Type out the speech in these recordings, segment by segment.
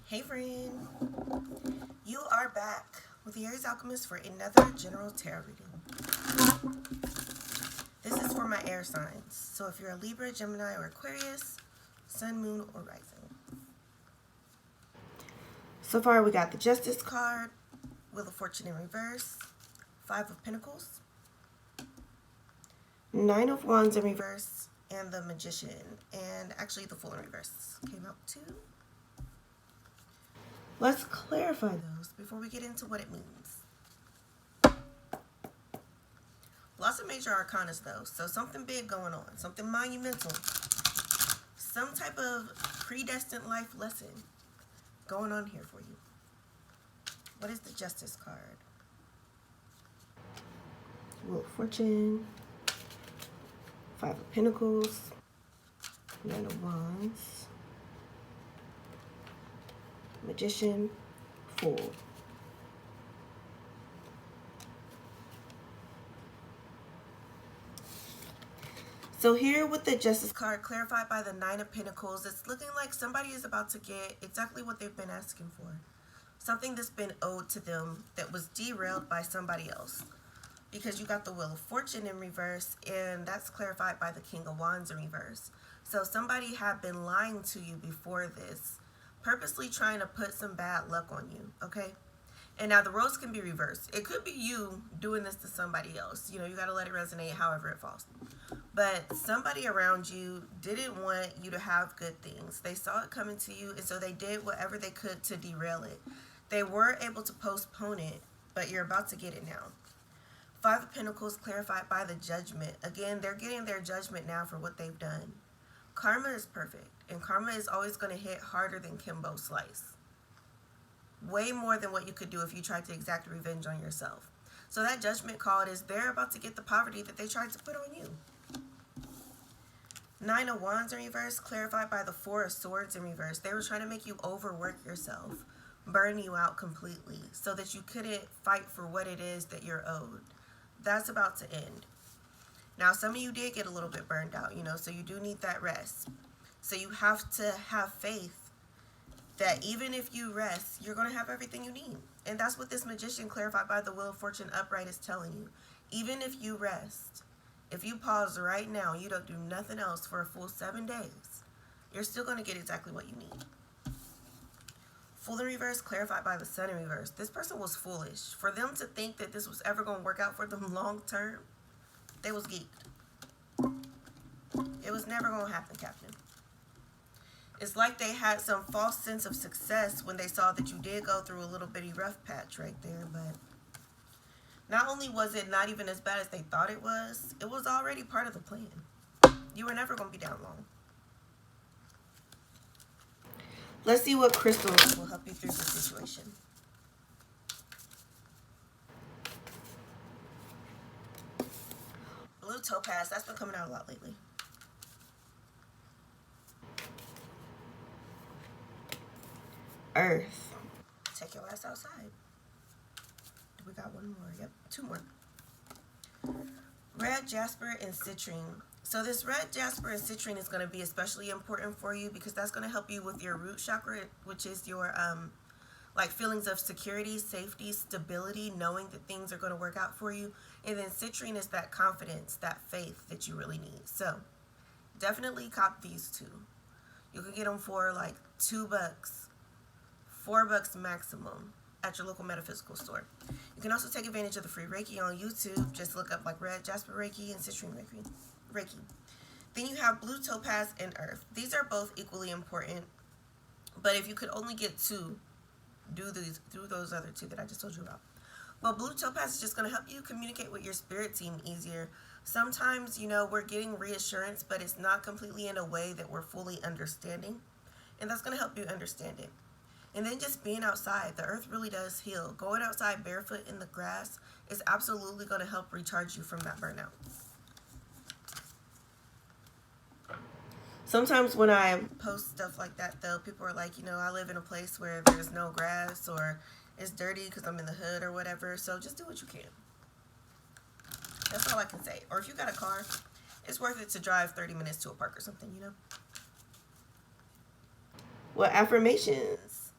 Hey friend, you are back with the Aries Alchemist for another general tarot reading. This is for my air signs. So if you're a Libra, Gemini, or Aquarius, Sun, Moon, or Rising. So far we got the Justice card, Wheel of Fortune in reverse, Five of Pentacles, Nine of Wands in reverse, and the Magician. And actually the Fool in reverse came out too. Let's clarify those before we get into what it means. Lots of major arcanas though, so something big going on, something monumental, some type of predestined life lesson going on here for you. What is the Justice card? Wheel of Fortune, Five of Pentacles, Nine of Wands, Magician, Fool. So here with the Justice card clarified by the Nine of Pentacles, it's looking like somebody is about to get exactly what they've been asking for. Something that's been owed to them that was derailed by somebody else. Because you got the Wheel of Fortune in reverse, and that's clarified by the King of Wands in reverse. So somebody had been lying to you before this, purposely trying to put some bad luck on you, okay? And now the roles can be reversed. It could be you doing this to somebody else. You know, you got to let it resonate however it falls. But somebody around you didn't want you to have good things. They saw it coming to you, and so they did whatever they could to derail it. They were able to postpone it, but you're about to get it now. Five of Pentacles clarified by the Judgment. Again, they're getting their judgment now for what they've done. Karma is perfect, and karma is always going to hit harder than Kimbo Slice. Way more than what you could do if you tried to exact revenge on yourself. So that Judgment card is they're about to get the poverty that they tried to put on you. Nine of Wands in reverse, clarified by the Four of Swords in reverse. They were trying to make you overwork yourself, burn you out completely, so that you couldn't fight for what it is that you're owed. That's about to end. Now, some of you did get a little bit burned out, you know, so you do need that rest. So you have to have faith that even if you rest, you're going to have everything you need. And that's what this Magician clarified by the Wheel of Fortune upright is telling you. Even if you rest, if you pause right now, you don't do nothing else for a full 7 days, you're still going to get exactly what you need. Fool in reverse, clarified by the Sun in reverse. This person was foolish. For them to think that this was ever going to work out for them long term, they was geeked. It was never going to happen, Captain. It's like they had some false sense of success when they saw that you did go through a little bitty rough patch right there, but not only was it not even as bad as they thought it was already part of the plan. You were never going to be down long. Let's see what crystals will help you through this situation. Blue topaz, that's been coming out a lot lately. Earth. Take your ass outside. We got one more. Yep, two more. Red jasper and citrine. So this red jasper and citrine is going to be especially important for you because that's going to help you with your root chakra, which is your like feelings of security, safety, stability, knowing that things are going to work out for you. And then citrine is that confidence, that faith that you really need. So definitely cop these two. You can get them for like $2, $4 maximum at your local metaphysical store. You can also take advantage of the free Reiki on YouTube. Just look up like red jasper Reiki and citrine Reiki. Then you have blue topaz and earth. These are both equally important, but if you could only get two, do those other two that I just told you about. Well, blue topaz is just going to help you communicate with your spirit team easier. Sometimes, you know, we're getting reassurance, but it's not completely in a way that we're fully understanding, and that's going to help you understand it. And then just being outside, the earth really does heal. Going outside barefoot in the grass is absolutely going to help recharge you from that burnout. Sometimes when I post stuff like that, though, people are like, you know, I live in a place where there's no grass or it's dirty because I'm in the hood or whatever. So just do what you can. That's all I can say. Or if you got a car, it's worth it to drive 30 minutes to a park or something, you know. Well, affirmations.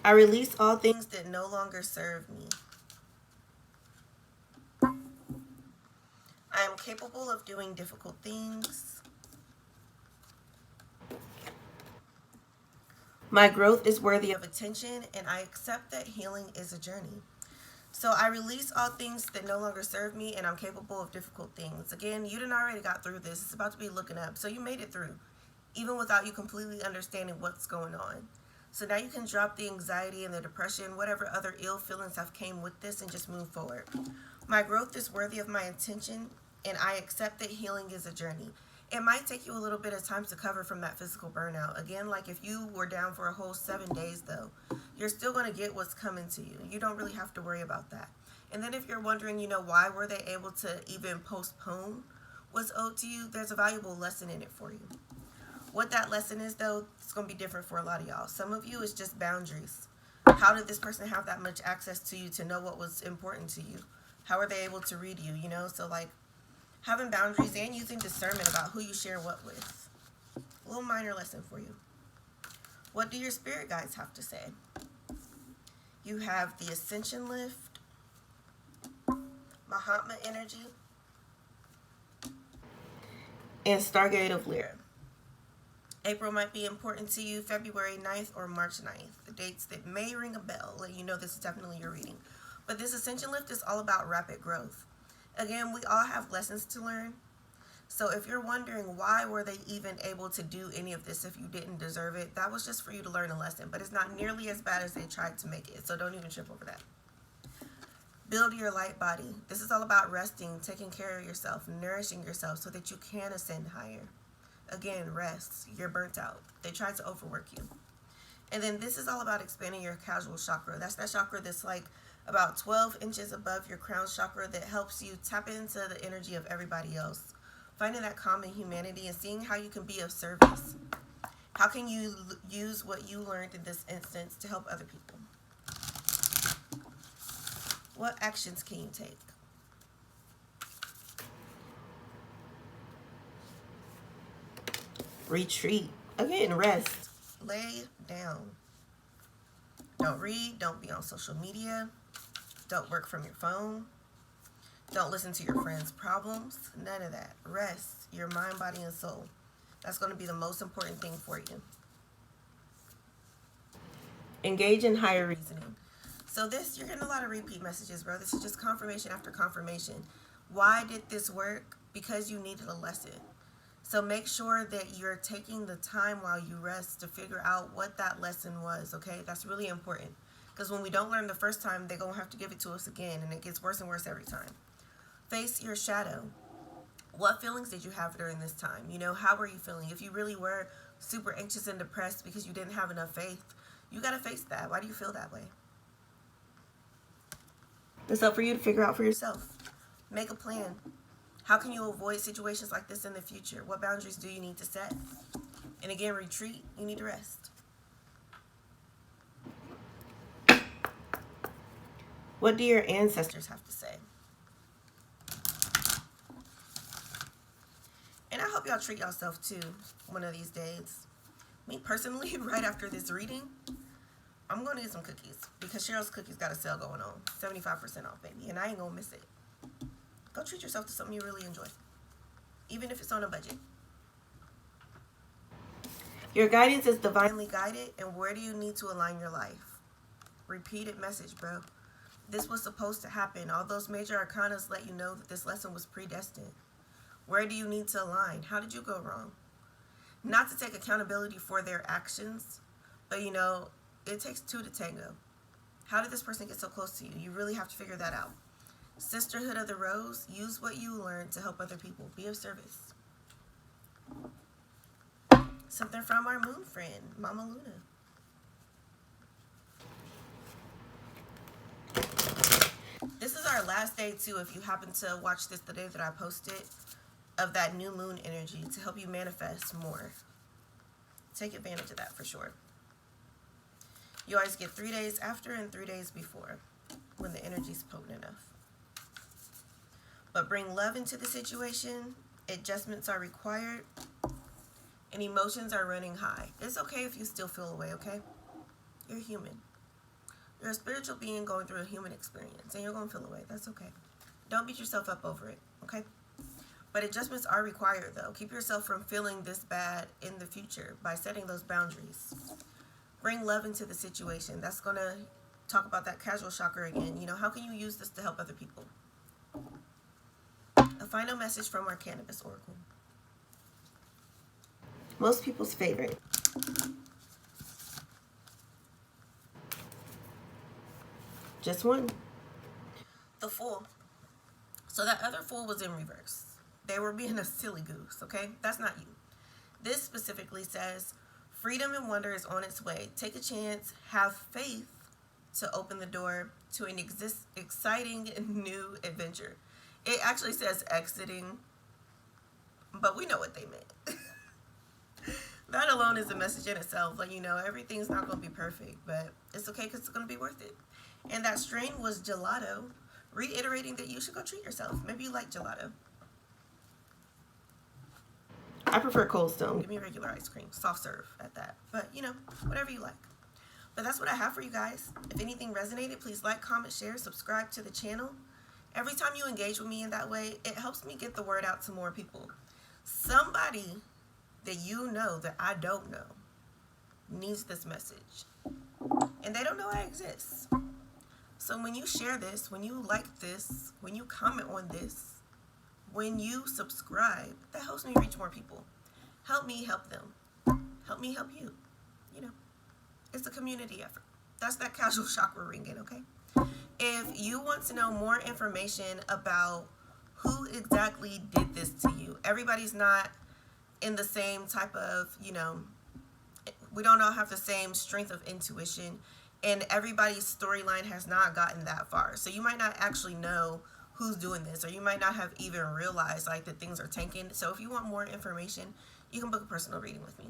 I release all things that no longer serve me. I am capable of doing difficult things. My growth is worthy of attention, and I accept that healing is a journey. So I release all things that no longer serve me, and I'm capable of difficult things. Again, you done already got through this. It's about to be looking up. So you made it through, even without you completely understanding what's going on. So now you can drop the anxiety and the depression, whatever other ill feelings have came with this, and just move forward. My growth is worthy of my attention, and I accept that healing is a journey. It might take you a little bit of time to recover from that physical burnout. Again, like if you were down for a whole 7 days though, you're still going to get what's coming to you. You don't really have to worry about that. And then if you're wondering, why were they able to even postpone what's owed to you, there's a valuable lesson in it for you. What that lesson is though, it's going to be different for a lot of y'all. Some of you, it's just boundaries. How did this person have that much access to you to know what was important to you? How are they able to read you, So like, having boundaries and using discernment about who you share what with. A little minor lesson for you. What do your spirit guides have to say? You have the Ascension Lift, Mahatma Energy, and Stargate of Lyra. April might be important to you, February 9th or March 9th. The dates that may ring a bell, let you know this is definitely your reading. But this Ascension Lift is all about rapid growth. Again, we all have lessons to learn. So if you're wondering why were they even able to do any of this if you didn't deserve it, that was just for you to learn a lesson. But it's not nearly as bad as they tried to make it. So don't even trip over that. Build your light body. This is all about resting, taking care of yourself, nourishing yourself so that you can ascend higher. Again, rest. You're burnt out. They tried to overwork you. And then this is all about expanding your casual chakra. That's that chakra that's like about 12 inches above your crown chakra that helps you tap into the energy of everybody else. Finding that calm in humanity and seeing how you can be of service. How can you use what you learned in this instance to help other people? What actions can you take? Retreat. Again, rest. Lay down. Don't read. Don't be on social media. Don't work from your phone. Don't listen to your friends' problems. None of that. Rest your mind, body, and soul. That's going to be the most important thing for you. Engage in higher reasoning. So this, you're getting a lot of repeat messages, bro. This is just confirmation after confirmation. Why did this work? Because you needed a lesson. So make sure that you're taking the time while you rest to figure out what that lesson was, okay? That's really important. Because when we don't learn the first time, they're going to have to give it to us again, and it gets worse and worse every time. Face your shadow. What feelings did you have during this time? How were you feeling? If you really were super anxious and depressed because you didn't have enough faith, you got to face that. Why do you feel that way? It's up for you to figure out for yourself. Make a plan. How can you avoid situations like this in the future? What boundaries do you need to set? And again, retreat. You need to rest. What do your ancestors have to say? And I hope y'all treat yourself too one of these days. Me personally, right after this reading, I'm going to get some cookies because Cheryl's Cookies got a sale going on. 75% off, baby. And I ain't going to miss it. Go treat yourself to something you really enjoy, even if it's on a budget. Your guidance is divinely guided, and where do you need to align your life? Repeated message, bro. This was supposed to happen. All those major arcanas let you know that this lesson was predestined. Where do you need to align? How did you go wrong? Not to take accountability for their actions, but it takes two to tango. How did this person get so close to you? You really have to figure that out. Sisterhood of the Rose, use what you learned to help other people. Be of service. Something from our moon friend, Mama Luna. This is our last day too, if you happen to watch this the day that I posted, of that new moon energy to help you manifest more. Take advantage of that for sure. You always get 3 days after and 3 days before when the energy's potent enough. But bring love into the situation. Adjustments are required. And emotions are running high. It's okay if you still feel away, okay? You're human. You're a spiritual being going through a human experience, and you're going to feel away. That's okay. Don't beat yourself up over it, okay? But adjustments are required, though. Keep yourself from feeling this bad in the future by setting those boundaries. Bring love into the situation. That's going to talk about that casual chakra again. You know, how can you use this to help other people? A final message from our Cannabis Oracle. Most people's favorite. Just one. The Fool. So that other Fool was in reverse. They were being a silly goose, okay? That's not you. This specifically says, freedom and wonder is on its way. Take a chance, have faith to open the door to an exciting new adventure. It actually says exiting, but we know what they meant. That alone is a message in itself. Like, you know, everything's not going to be perfect, but it's okay because it's going to be worth it. And that strain was gelato, reiterating that you should go treat yourself. Maybe you like gelato. I prefer Cold Stone. Give me regular ice cream, soft serve at that. But, you know, whatever you like. But that's what I have for you guys. If anything resonated, please like, comment, share, subscribe to the channel. Every time you engage with me in that way, it helps me get the word out to more people. Somebody that you know that I don't know needs this message. And they don't know I exist. So when you share this, when you like this, when you comment on this, when you subscribe, that helps me reach more people. Help me help them. Help me help you. You know, it's a community effort. That's that casual chakra ringing, okay? If you want to know more information about who exactly did this to you, everybody's not in the same type of, you know, we don't all have the same strength of intuition, and everybody's storyline has not gotten that far. So you might not actually know who's doing this, or you might not have even realized like that things are tanking. So if you want more information, you can book a personal reading with me.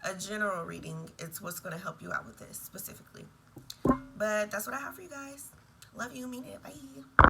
A general reading is what's going to help you out with this specifically. But that's what I have for you guys. Love you, mean it. Bye.